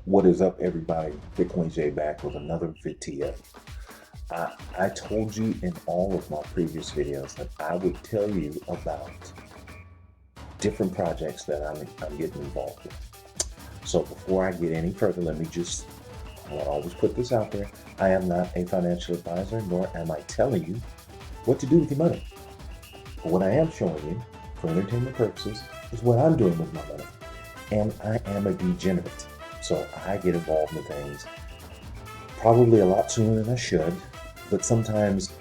What is up, everybody? Bitcoin J back with another video. I told you in all of my previous videos that I would tell you about different projects that I'm getting involved with. So before I get any further, I want to always put this out there. I am not a financial advisor, nor am I telling you what to do with your money. But what I am showing you, for entertainment purposes, is what I'm doing with my money. And I am a degenerate. So I get involved in things probably a lot sooner than I should, but sometimes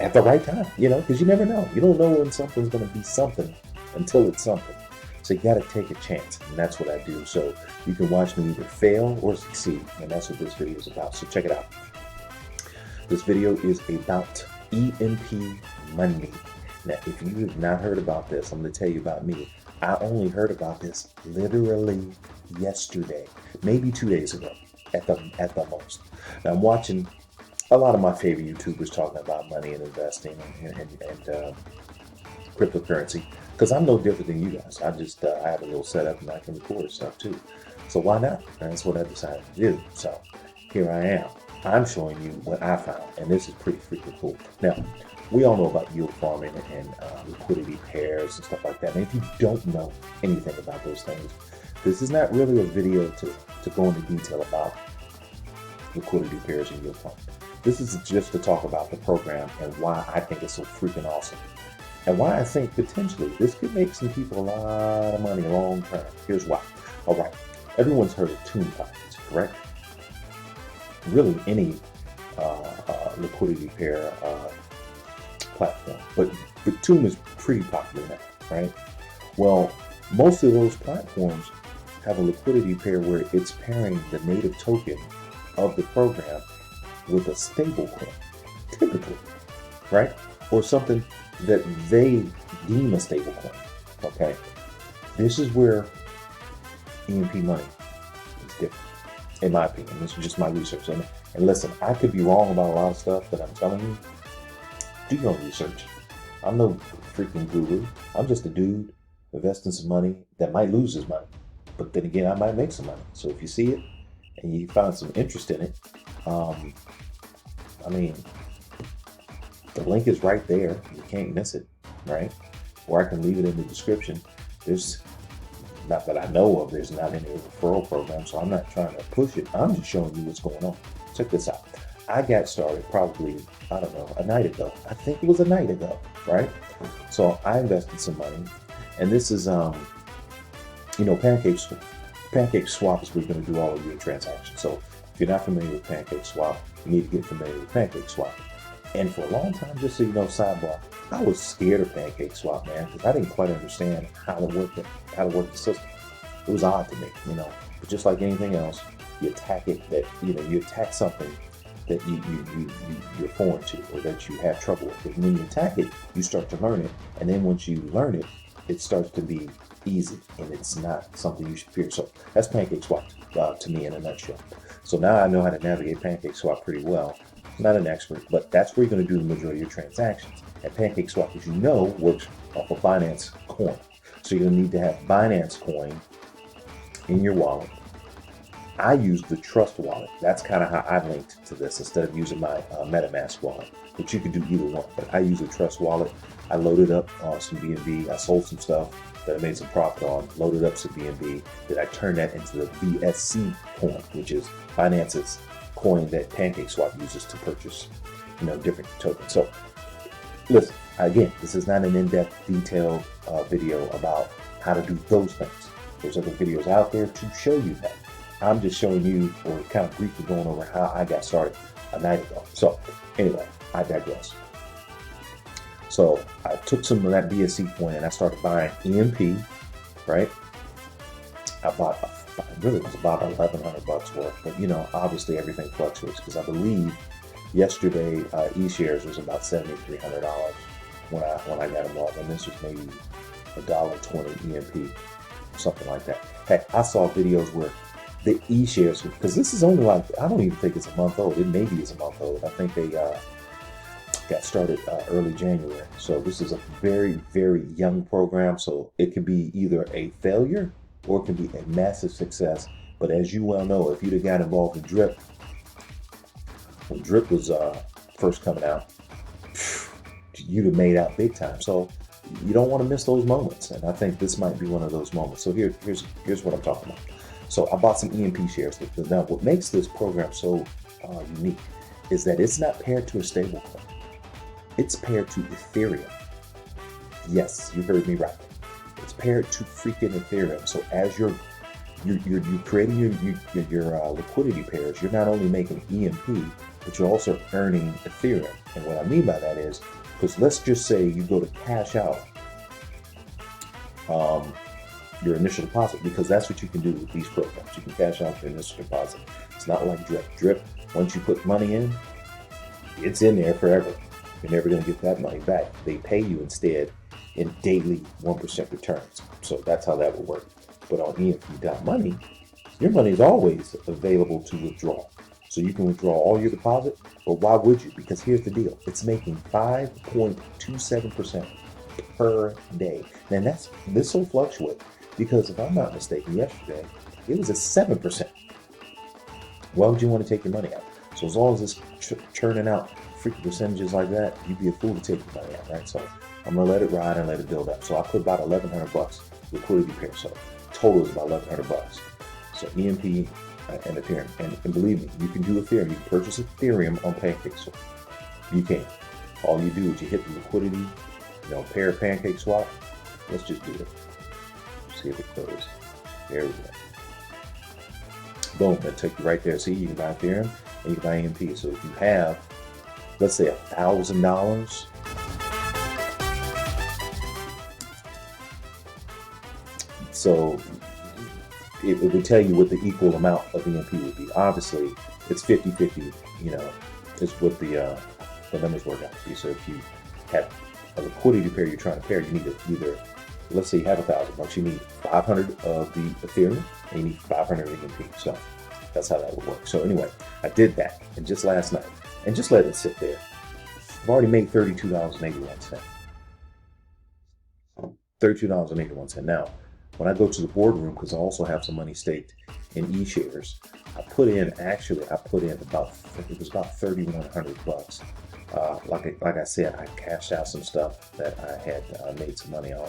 at the right time, because you never know. You don't know when something's going to be something until it's something. So you got to take a chance, and that's what I do. So you can watch me either fail or succeed, and that's what this video is about. So check it out. This video is about EMP Money. Now, if you have not heard about this, I'm going to tell you about me. I only heard about this literally yesterday, maybe 2 days ago at the most. Now, I'm watching a lot of my favorite YouTubers talking about money and investing and cryptocurrency, because I'm no different than you guys. I have a little setup and I can record stuff too. So why not? That's what I decided to do. So here I am. I'm showing you what I found, and this is pretty freaking cool. Now, we all know about yield farming and liquidity pairs and stuff like that. And if you don't know anything about those things, this is not really a video to go into detail about liquidity pairs and yield farming. This is just to talk about the program and why I think it's so freaking awesome. And why I think potentially this could make some people a lot of money long term. Here's why. All right, everyone's heard of tomb pockets, correct? Really any liquidity pair platform, but Tomb is pretty popular now, right? Well, most of those platforms have a liquidity pair where it's pairing the native token of the program with a stable coin, typically, right? Or something that they deem a stable coin. Okay, this is where EMP Money is different, in my opinion. This is just my research. And listen, I could be wrong about a lot of stuff that I'm telling you. Do your own research. I'm no freaking guru. I'm just a dude investing some money that might lose his money. But then again, I might make some money. So if you see it and you find some interest in it, I mean, the link is right there. You can't miss it, right? Or I can leave it in the description. There's, not that I know of, there's not any referral program, so I'm not trying to push it. I'm just showing you what's going on. Check this out. I got started probably, I don't know, a night ago. I think it was a night ago, right? So I invested some money, and this is, PancakeSwap. PancakeSwap is where you're going to do all of your transactions. So if you're not familiar with PancakeSwap, you need to get familiar with PancakeSwap. And for a long time, just so you know, sidebar, I was scared of PancakeSwap, man, because I didn't quite understand how to work the system. It was odd to me, But just like anything else, you attack you attack something that you're foreign to, or that you have trouble with. And when you attack it, you start to learn it. And then once you learn it, it starts to be easy, and it's not something you should fear. So that's PancakeSwap to me in a nutshell. So now I know how to navigate PancakeSwap pretty well. I'm not an expert, but that's where you're going to do the majority of your transactions. And PancakeSwap, as you know, works off of Binance coin. So you're going to need to have Binance coin in your wallet. I use the Trust wallet. That's kind of how I linked to this instead of using my MetaMask wallet, but you can do either one. But I use a Trust wallet. I loaded up some BNB. I sold some stuff that I made some profit on, loaded up some BNB. Then I turned that into the BSC coin, which is Binance's coin that PancakeSwap uses to purchase, different tokens. So listen, again, this is not an in-depth, detailed video about how to do those things. There's other videos out there to show you that. I'm just showing you, or kind of briefly going over how I got started a night ago. So anyway, I digress. So I took some of that BSC coin and I started buying EMP, right? I bought, really it was about $1,100 worth, but obviously everything fluctuates, because I believe yesterday eShares was about $7,300 when I got them all, and this was maybe $1.20 EMP, something like that. Heck, I saw videos where the eShares, because this is only like, I don't even think it's a month old. It maybe is a month old. I think they got started early January. So this is a very, very young program. So it could be either a failure or it can be a massive success. But as you well know, if you'd have got involved in Drip, when Drip was first coming out, you'd have made out big time. So you don't want to miss those moments. And I think this might be one of those moments. So here's what I'm talking about. So I bought some EMP shares. Now, what makes this program so unique is that it's not paired to a stable coin. It's paired to Ethereum. Yes, you heard me right. It's paired to freaking Ethereum. So as you're creating your liquidity pairs, you're not only making EMP, but you're also earning Ethereum. And what I mean by that is, because let's just say you go to cash out your initial deposit, because that's what you can do with these programs. You can cash out your initial deposit. It's not like Drip. Drip, once you put money in, it's in there forever. You're never going to get that money back. They pay you instead in daily 1% returns. So that's how that will work. But on EMP Money, your money is always available to withdraw. So you can withdraw all your deposit, but why would you? Because here's the deal. It's making 5.27% per day. And this will fluctuate, because if I'm not mistaken, yesterday, it was at 7%. Why would you want to take your money out? So as long as it's churning out freaking percentages like that, you'd be a fool to take your money out, right? So I'm going to let it ride and let it build up. So I put about $1,100 liquidity pair. So total is about $1,100. So EMP and Ethereum. And believe me, you can do Ethereum. You can purchase Ethereum on PancakeSwap. You can. All you do is you hit the liquidity, pair PancakeSwap. Let's just do it. See if it goes. There we go. Boom, that'll take you right there. See, you can buy Ethereum and you can buy EMP. So if you have, let's say $1,000, so it would tell you what the equal amount of EMP would be. Obviously, it's 50-50, is what the numbers work out to be. So if you have a liquidity pair you're trying to pair, you need to either, let's say you have $1,000, you need 500 of the Ethereum and you need 500 of EMP. So that's how that would work. So anyway, I did that, and just last night, and just let it sit there. I've already made $32.81. $32.81. Now, when I go to the boardroom, because I also have some money staked in E-shares, I put in about, it was about $3,100. Like I said, I cashed out some stuff that I had made some money on,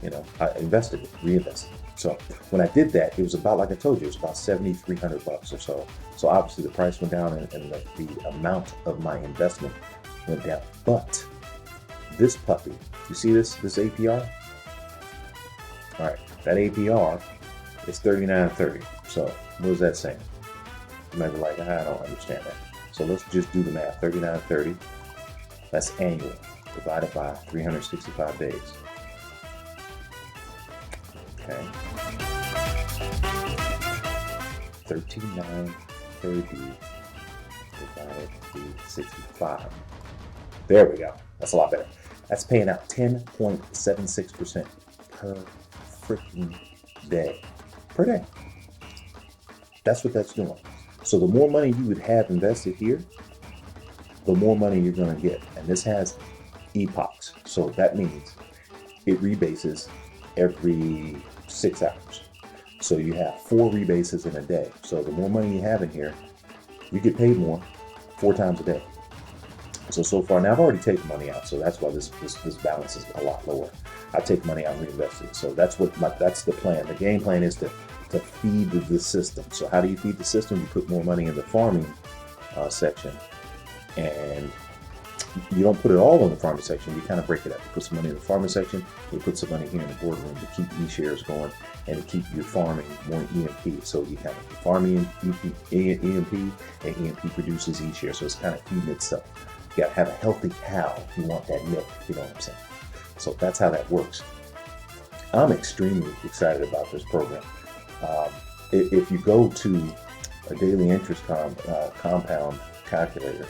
and I invested it, reinvested it. So when I did that, it was about, like I told you, it was about $7,300 or so. So obviously the price went down, and the amount of my investment went down. But this puppy, you see this APR? All right, that APR is 39.30. So what is that saying? You might be like, I don't understand that. So let's just do the math. 39.30. That's annual divided by 365 days. Okay. 39.30 divided by 65. There we go. That's a lot better. That's paying out 10.76% per freaking day. Per day. That's what that's doing. So the more money you would have invested here, the more money you're going to get. And this has epochs. So that means it rebases every 6 hours. So you have 4 rebases in a day. So the more money you have in here, you get paid more 4 times a day. So far, now I've already taken money out, so that's why this balance is a lot lower. I take money out and reinvest it. So that's the plan. The game plan is to feed the system. So how do you feed the system? You put more money in the farming section, and you don't put it all in the farming section. You kind of break it up. You put some money in the farming section. You put some money here in the boardroom to keep E-shares going and to keep your farming more EMP. So you kind of farm EMP, and EMP produces E-shares. So it's kind of feeding itself. You got to have a healthy cow if you want that milk. You know what I'm saying? So that's how that works. I'm extremely excited about this program. If you go to a daily interest compound calculator,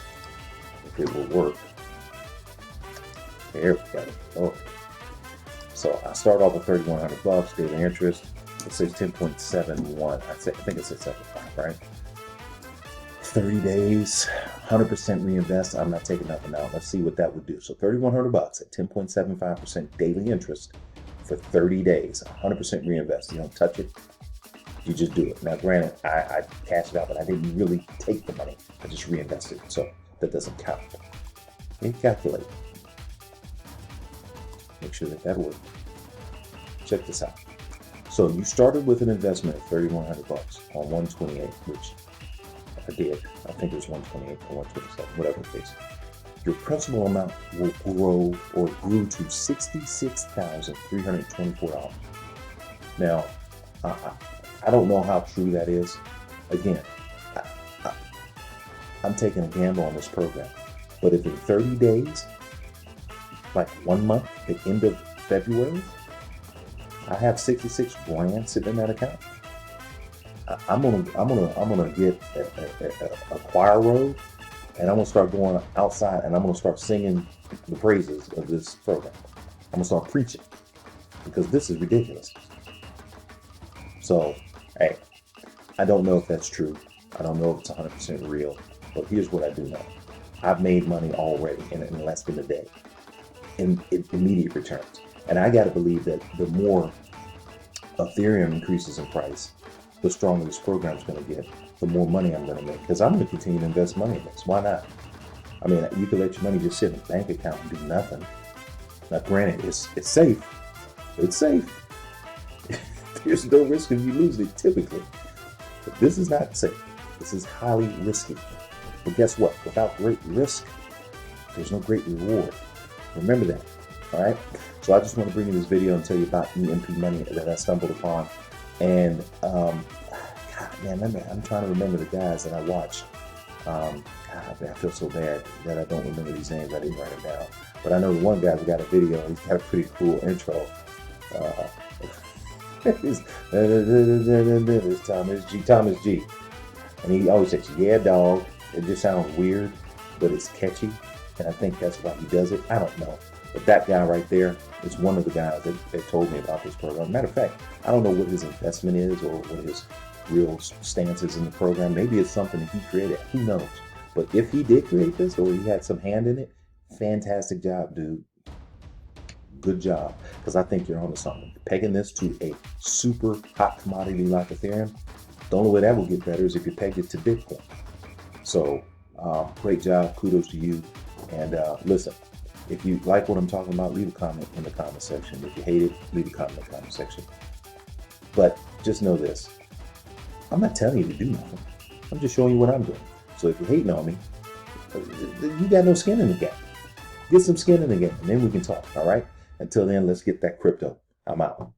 if it will work. There we go. Oh. So I start off with $3,100 daily interest. It says 10.71. I think it says 75, right? 30 days, 100% reinvest. I'm not taking nothing out. Let's see what that would do. So $3,100 at 10.75% daily interest for 30 days, 100% reinvest. You don't touch it. You just do it. Now, granted, I cashed it out, but I didn't really take the money. I just reinvested. So that doesn't count. You calculate. Make sure that worked. Check this out. So you started with an investment of $3,100 on 128, which I did. I think it was 128 or 127, whatever the case. Your principal amount will grow or grew to $66,324. Now, I don't know how true that is. Again, I'm taking a gamble on this program. But if in 30 days, like 1 month, the end of February, I have 66 grand sitting in that account, I'm gonna get a choir robe, and I'm gonna start going outside, and I'm gonna start singing the praises of this program. I'm gonna start preaching, because this is ridiculous. So, hey, I don't know if that's true. I don't know if it's 100% real, but here's what I do know. I've made money already in less than a day in immediate returns. And I got to believe that the more Ethereum increases in price, the stronger this program is going to get, the more money I'm going to make. Because I'm going to continue to invest money in this. Why not? I mean, you can let your money just sit in a bank account and do nothing. Now, granted, it's safe. It's safe. There's no risk of you losing it typically. But this is not safe. This is highly risky. But guess what? Without great risk, there's no great reward. Remember that. All right? So I just want to bring you this video and tell you about EMP Money that I stumbled upon. And, God, man, I'm trying to remember the guys that I watched. God, I feel so bad that I don't remember these names. I didn't write them down. But I know the one guy's got a video. He's got a pretty cool intro. It's Thomas G. And he always says, yeah, dog. It just sounds weird, but it's catchy. And I think that's why he does it. I don't know. But that guy right there is one of the guys that told me about this program. Matter of fact, I don't know what his investment is or what his real stance is in the program. Maybe it's something that he created. Who knows? But if he did create this or he had some hand in it, fantastic job, dude. Good job. Because I think you're onto something. Pegging this to a super hot commodity like Ethereum, the only way that will get better is if you peg it to Bitcoin. So, great job. Kudos to you. And listen, if you like what I'm talking about, leave a comment in the comment section. If you hate it, leave a comment in the comment section. But just know this. I'm not telling you to do nothing. I'm just showing you what I'm doing. So if you're hating on me, you got no skin in the game. Get some skin in the game, and then we can talk, all right? Until then, let's get that crypto. I'm out.